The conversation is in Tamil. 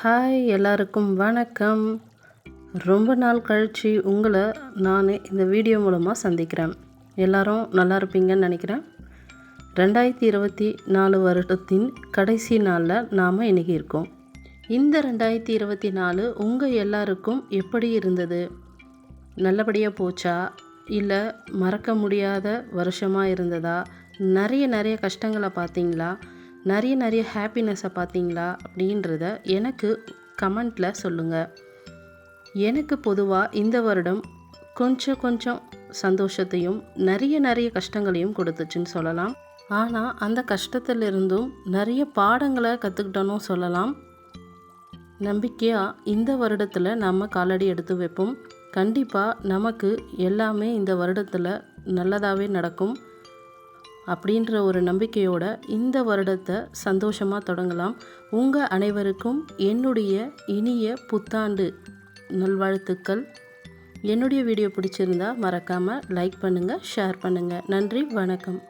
ஹாய் எல்லாருக்கும் வணக்கம். ரொம்ப நாள் கழித்து உங்களை நான் இந்த வீடியோ மூலமாக சந்திக்கிறேன். எல்லோரும் நல்லா இருப்பீங்கன்னு நினைக்கிறேன். 2024 வருடத்தின் கடைசி நாளில் நாம் இன்றைக்கி இருக்கோம். இந்த 2024 உங்கள் எல்லாருக்கும் எப்படி இருந்தது? நல்லபடியாக போச்சா? இல்லை மறக்க முடியாத வருஷமாக இருந்ததா? நிறைய கஷ்டங்களை பார்த்தீங்களா? நிறைய ஹாப்பினஸை பார்த்தீங்களா அப்படின்றத எனக்கு கமெண்ட்டில் சொல்லுங்கள். எனக்கு பொதுவாக இந்த வருடம் கொஞ்சம் சந்தோஷத்தையும் நிறைய கஷ்டங்களையும் கொடுத்துச்சுன்னு சொல்லலாம். ஆனால் அந்த கஷ்டத்திலிருந்தும் நிறைய பாடங்களை கற்றுக்கிட்டோன்னு சொல்லலாம். நம்பிக்கையாக இந்த வருடத்தில் நம்ம காலடி எடுத்து வைப்போம். கண்டிப்பாக நமக்கு எல்லாமே இந்த வருடத்தில் நல்லதாகவே நடக்கும் அப்படின்ற ஒரு நம்பிக்கையோட இந்த வருடத்தை சந்தோஷமாக தொடங்கலாம். உங்கள் அனைவருக்கும் என்னுடைய இனிய புத்தாண்டு நல்வாழ்த்துக்கள். என்னுடைய வீடியோ பிடிச்சிருந்தா மறக்காமல் லைக் பண்ணுங்கள், ஷேர் பண்ணுங்கள். நன்றி, வணக்கம்.